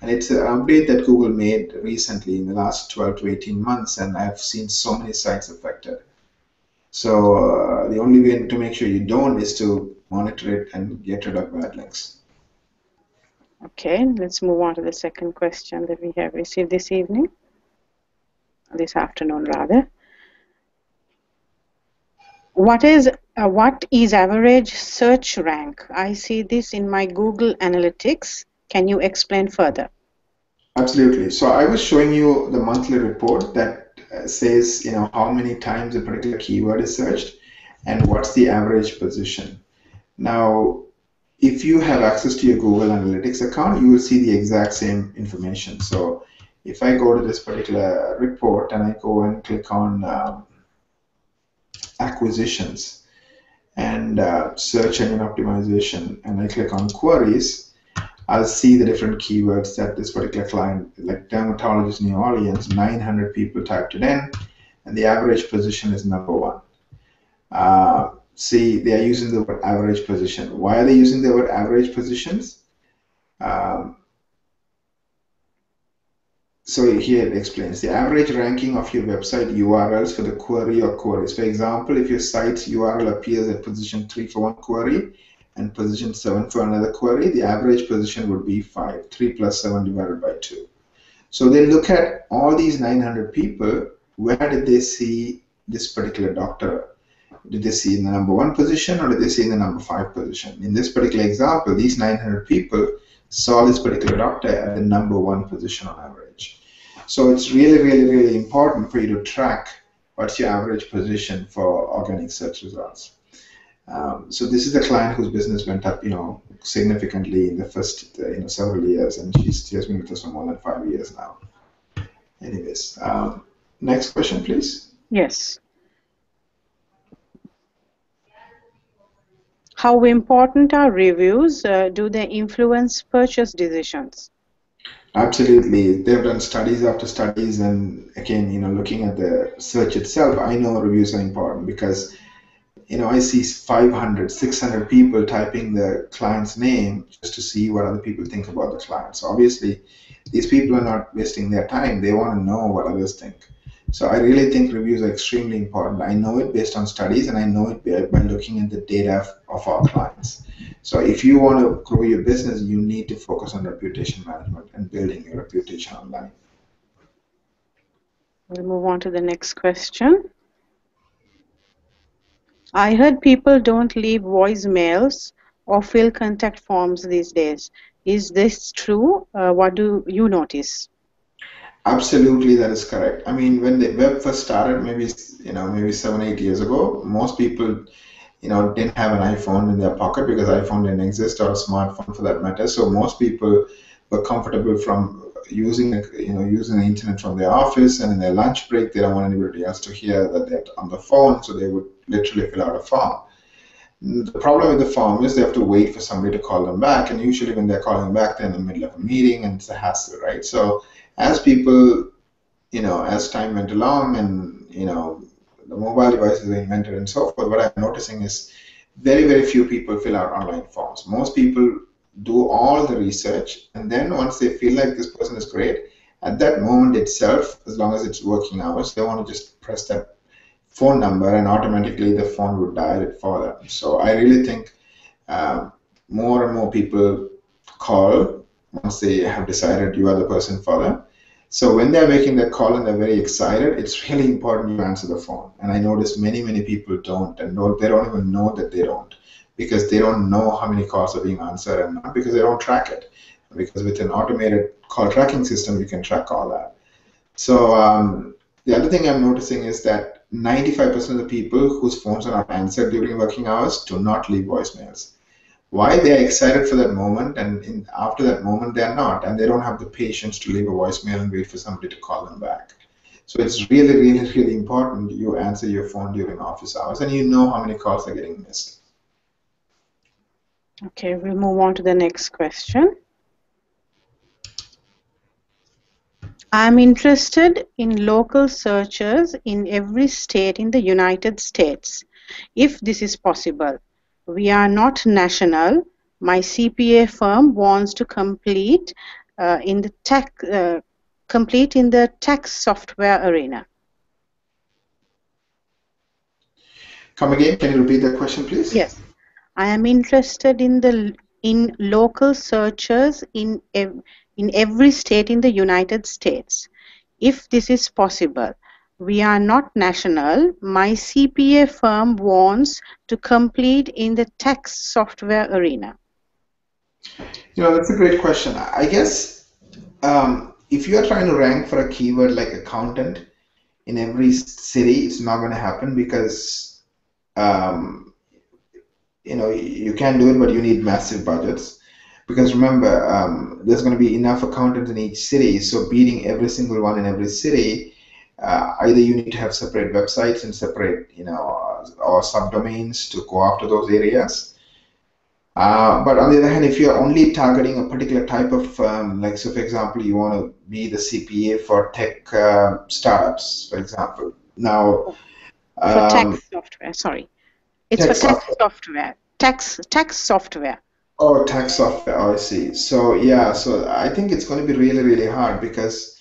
And it's an update that Google made recently in the last 12 to 18 months, and I've seen so many sites affected. So the only way to make sure you don't is to monitor it and get rid of bad links. Okay, let's move on to the second question that we have received this evening, this afternoon rather. What is average search rank? I see this in my Google Analytics. Can you explain further? Absolutely. So I was showing you the monthly report that says, how many times a particular keyword is searched and what's the average position. Now, if you have access to your Google Analytics account, you will see the exact same information. So if I go to this particular report and I go and click on acquisitions and search engine optimization, and I click on queries, I'll see the different keywords that this particular client, like dermatologist New Orleans, 900 people typed it in, and the average position is number 1. See, they are using the word average position. Why are they using the word average positions? So here it explains the average ranking of your website URLs for the query or queries. For example, if your site's URL appears at position 3 for one query and position 7 for another query, the average position would be 5. 3 plus 7 divided by 2. So they look at all these 900 people. Where did they see this particular doctor? Did they see in the number 1 position, or did they see in the number 5 position? In this particular example, these 900 people saw this particular doctor at the number 1 position on average. So it's really, really, really important for you to track what's your average position for organic search results. So this is a client whose business went up, significantly in the first, several years, and she has been with us for more than 5 years now. Anyways, next question, please. Yes. How important are reviews? Do they influence purchase decisions? Absolutely. They've done studies after studies, and again, looking at the search itself, I know reviews are important because I see 500, 600 people typing the client's name just to see what other people think about the client. So obviously, these people are not wasting their time. They want to know what others think. So I really think reviews are extremely important. I know it based on studies, and I know it by looking at the data of our clients. So if you want to grow your business, you need to focus on reputation management and building your reputation online. We'll move on to the next question. I heard people don't leave voicemails or fill contact forms these days. Is this true? What do you notice? Absolutely, that is correct. I mean, when the web first started, maybe 7-8 years ago, most people didn't have an iPhone in their pocket because iPhone didn't exist, or a smartphone for that matter. So most people were comfortable from using the internet from their office, and in their lunch break, they don't want anybody else to hear that they're on the phone, so they would literally fill out a form. The problem with the form is they have to wait for somebody to call them back, and usually when they're calling back, they're in the middle of a meeting, and it's a hassle, right? So as people, as time went along, and the mobile devices were invented and so forth, what I'm noticing is very, very few people fill out online forms. Most people do all the research, and then once they feel like this person is great, at that moment itself, as long as it's working hours, they want to just press that phone number, and automatically the phone would dial it for them. So I really think more and more people call once they have decided you are the person for them. So when they're making that call and they're very excited, it's really important you answer the phone. And I notice many, many people don't, and they don't even know that they don't, because they don't know how many calls are being answered, and not because they don't track it. Because with an automated call tracking system, you can track all that. So the other thing I'm noticing is that 95% of the people whose phones are not answered during working hours do not leave voicemails. why they are excited for that moment, and after that moment they are not, and they don't have the patience to leave a voicemail and wait for somebody to call them back. So it's really, really, really important you answer your phone during office hours, and you know how many calls are getting missed. Okay, we'll move on to the next question. I'm interested in local searches in every state in the United States, if this is possible. We are not national. My CPA firm wants to complete in the tax software arena. Come again, can you repeat that question, please? Yes. I am interested in local searches in every state in the United States, if this is possible. We are not national. My CPA firm wants to complete in the tax software arena. That's a great question. I guess if you are trying to rank for a keyword like accountant in every city, it's not going to happen because um, you can do it, but you need massive budgets. Because remember, there's going to be enough accountants in each city, so beating every single one in every city, either you need to have separate websites and separate, or subdomains to go after those areas. But on the other hand, if you're only targeting a particular type of firm, like so, for example, you want to be the CPA for tech startups, for example. Now, for tax software, sorry. It's tax for tax software. Tax software. Oh, tax software. Oh, I see. So yeah, so I think it's going to be really, really hard because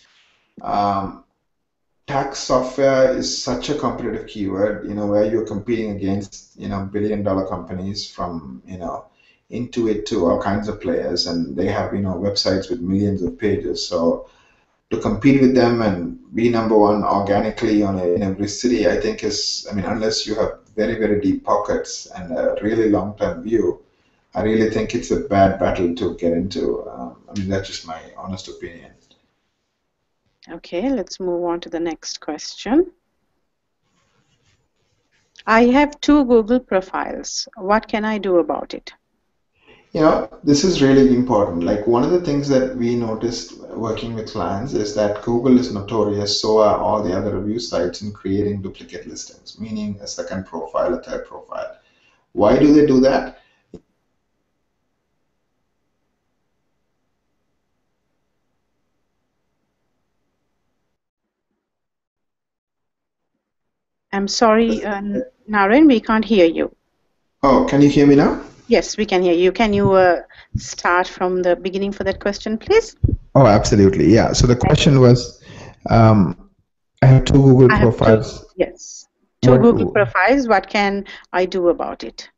tax software is such a competitive keyword, where you're competing against, billion-dollar companies from, Intuit to all kinds of players, and they have, websites with millions of pages. So to compete with them and be number one organically in every city, I think unless you have very, very deep pockets and a really long-term view, I really think it's a bad battle to get into. That's just my honest opinion. Okay, let's move on to the next question. I have 2 Google profiles. What can I do about it? This is really important. Like one of the things that we noticed working with clients is that Google is notorious, so are all the other review sites in creating duplicate listings, meaning a second profile, a third profile. Why do they do that? I'm sorry, Naren, we can't hear you. Oh, can you hear me now? Yes, we can hear you. Can you start from the beginning for that question, please? Oh, absolutely. Yeah. So the question was, I have 2 Google profiles. Yes. 2 Google profiles. What can I do about it?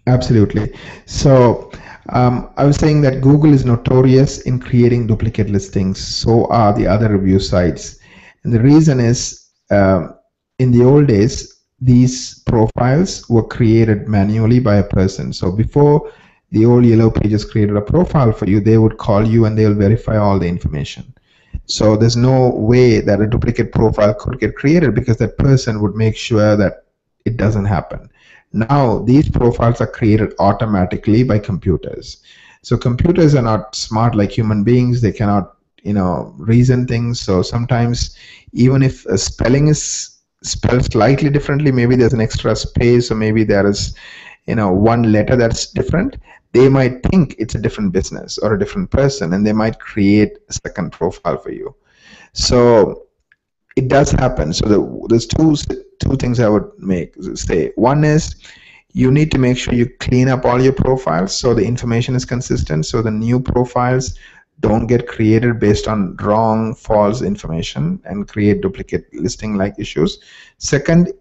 Absolutely. So I was saying that Google is notorious in creating duplicate listings. So are the other review sites. And the reason is in the old days, these profiles were created manually by a person. So before the old Yellow Pages created a profile for you, they would call you and they'll verify all the information. So there's no way that a duplicate profile could get created because that person would make sure that it doesn't happen. Now these profiles are created automatically by computers. So computers are not smart like human beings. They cannot, reason things. So sometimes even if a spelling is spelled slightly differently, maybe there's an extra space, or maybe there is, one letter that's different, they might think it's a different business or a different person, and they might create a second profile for you. So it does happen. So there's two things I would say. One is you need to make sure you clean up all your profiles so the information is consistent, so the new profiles don't get created based on wrong, false information and create duplicate listing like issues. Second,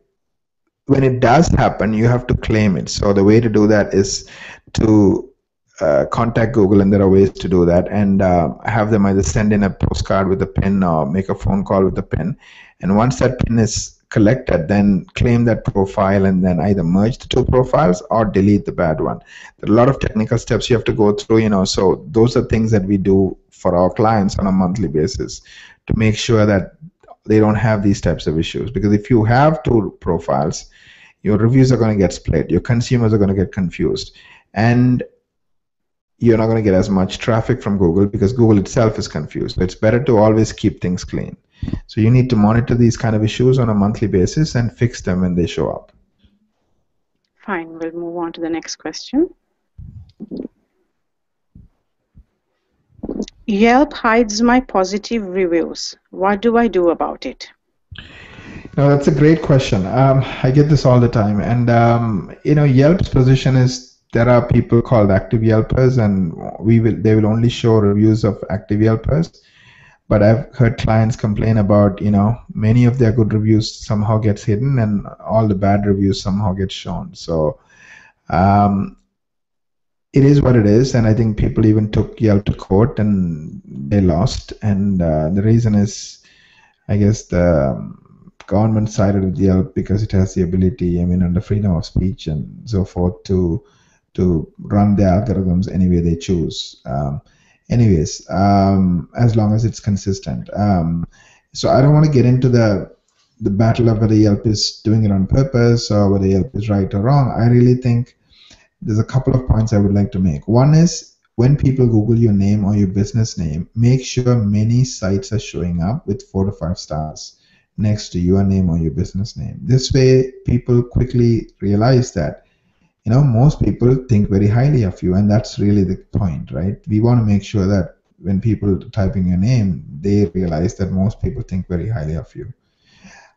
when it does happen, you have to claim it. So the way to do that is to contact Google, and there are ways to do that, and have them either send in a postcard with a PIN or make a phone call with a PIN. And once that PIN is collected, then claim that profile and then either merge the 2 profiles or delete the bad one. There are a lot of technical steps you have to go through, so those are things that we do for our clients on a monthly basis to make sure that they don't have these types of issues. Because if you have 2 profiles, your reviews are going to get split, your consumers are going to get confused. And you're not going to get as much traffic from Google because Google itself is confused. So it's better to always keep things clean. So you need to monitor these kind of issues on a monthly basis and fix them when they show up. Fine, we'll move on to the next question. Yelp hides my positive reviews. What do I do about it? No, that's a great question. I get this all the time, and Yelp's position is there are people called active Yelpers, and they will only show reviews of active Yelpers. But I've heard clients complain about many of their good reviews somehow gets hidden, and all the bad reviews somehow get shown. So it is what it is, and I think people even took Yelp to court and they lost. And the reason is, I guess, the government sided with Yelp because it has the ability, under freedom of speech and so forth, to run the algorithms any way they choose. As long as it's consistent. So I don't want to get into the battle of whether Yelp is doing it on purpose or whether Yelp is right or wrong. I really think there's a couple of points I would like to make. One is, when people Google your name or your business name, make sure many sites are showing up with 4 to 5 stars next to your name or your business name. This way, people quickly realize that, most people think very highly of you, and that's really the point, right? We want to make sure that when people type in your name, they realize that most people think very highly of you.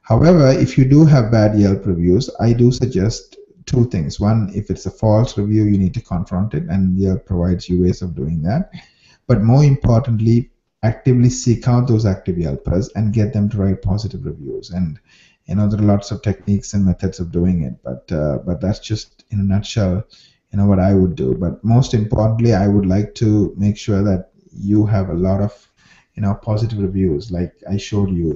However, if you do have bad Yelp reviews, I do suggest 2 things. One, if it's a false review, you need to confront it, and Yelp provides you ways of doing that. But more importantly, actively seek out those active Yelpers and get them to write positive reviews. And there are lots of techniques and methods of doing it, but that's just in a nutshell, what I would do. But most importantly, I would like to make sure that you have a lot of positive reviews. Like I showed you,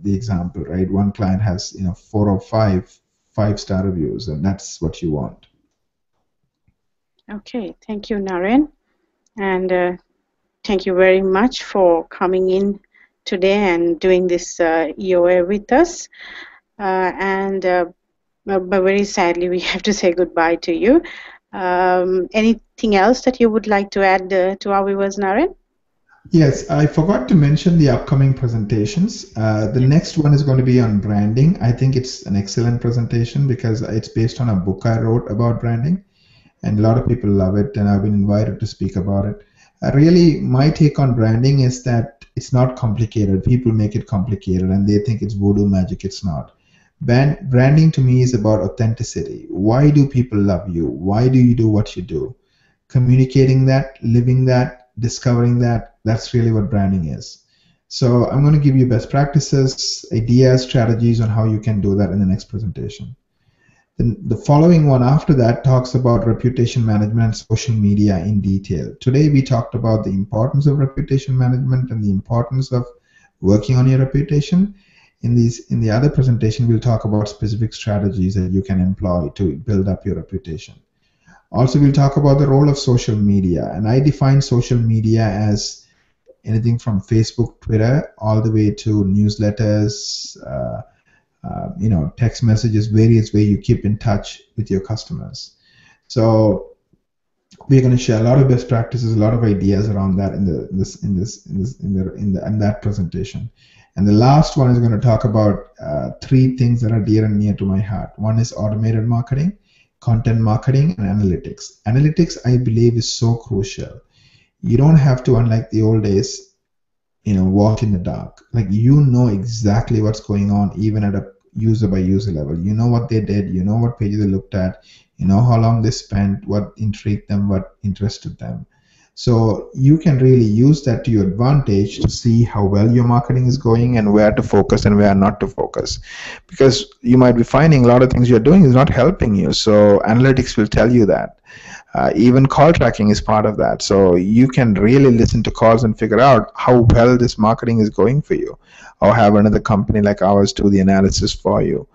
the example, right? One client has 4 or 5 5-star reviews, and that's what you want. Okay, thank you, Naren, and thank you very much for coming in today and doing this EOA with us. But very sadly, we have to say goodbye to you. Anything else that you would like to add to our viewers, Naren? Yes, I forgot to mention the upcoming presentations. The next one is going to be on branding. I think it's an excellent presentation because it's based on a book I wrote about branding, and a lot of people love it, and I've been invited to speak about it. Really, my take on branding is that it's not complicated. People make it complicated, and they think it's voodoo magic. It's not. Branding to me is about authenticity. Why do people love you? Why do you do what you do? Communicating that, living that, discovering that, that's really what branding is. So I'm going to give you best practices, ideas, strategies on how you can do that in the next presentation. Then the following one after that talks about reputation management and social media in detail. Today we talked about the importance of reputation management and the importance of working on your reputation. In the other presentation, we'll talk about specific strategies that you can employ to build up your reputation. Also, we'll talk about the role of social media, and I define social media as anything from Facebook, Twitter, all the way to newsletters, text messages, various ways you keep in touch with your customers. So we're going to share a lot of best practices, a lot of ideas around that in that presentation. And the last one is going to talk about 3 things that are dear and near to my heart. One is automated marketing, content marketing, and analytics. Analytics, I believe, is so crucial. You don't have to, unlike the old days, walk in the dark. Like, you know exactly what's going on, even at a user by user level. You know what they did, you know what pages they looked at, you know how long they spent, what intrigued them, what interested them. So you can really use that to your advantage to see how well your marketing is going and where to focus and where not to focus. Because you might be finding a lot of things you're doing is not helping you. So analytics will tell you that. Even call tracking is part of that. So you can really listen to calls and figure out how well this marketing is going for you, or have another company like ours do the analysis for you.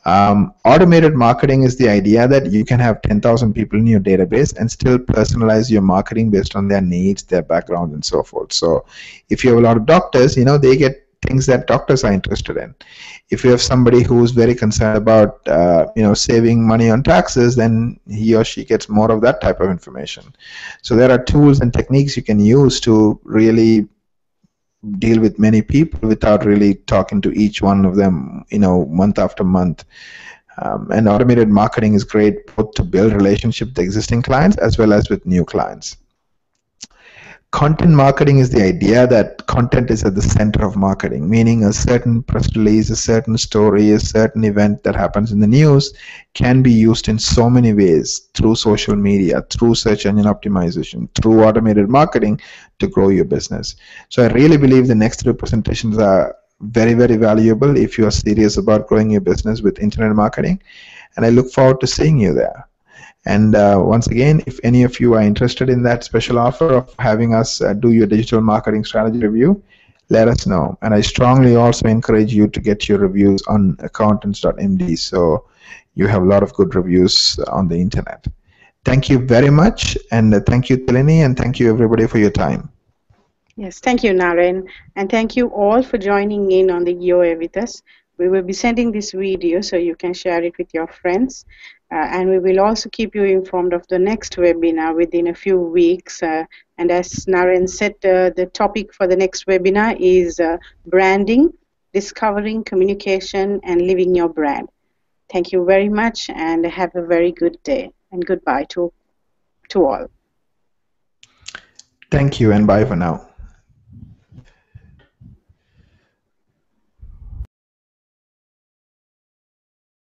Automated marketing is the idea that you can have 10,000 people in your database and still personalize your marketing based on their needs, their background, and so forth. So if you have a lot of doctors, they get things that doctors are interested in. If you have somebody who's very concerned about saving money on taxes, then he or she gets more of that type of information. So there are tools and techniques you can use to really deal with many people without really talking to each one of them, month after month. And automated marketing is great both to build relationship with existing clients as well as with new clients. Content marketing is the idea that content is at the center of marketing, meaning a certain press release, a certain story, a certain event that happens in the news can be used in so many ways through social media, through search engine optimization, through automated marketing to grow your business. So I really believe the next three presentations are very, very valuable if you are serious about growing your business with internet marketing. And I look forward to seeing you there. And once again, if any of you are interested in that special offer of having us do your digital marketing strategy review, let us know. And I strongly also encourage you to get your reviews on accountants.md, so you have a lot of good reviews on the internet. Thank you very much, and thank you, Tilini, and thank you everybody for your time. Yes, thank you, Naren, and thank you all for joining in on the EOA with us. We will be sending this video so you can share it with your friends. And we will also keep you informed of the next webinar within a few weeks. And as Naren said, the topic for the next webinar is branding, discovering communication, and living your brand. Thank you very much, and have a very good day. And goodbye to all. Thank you, and bye for now.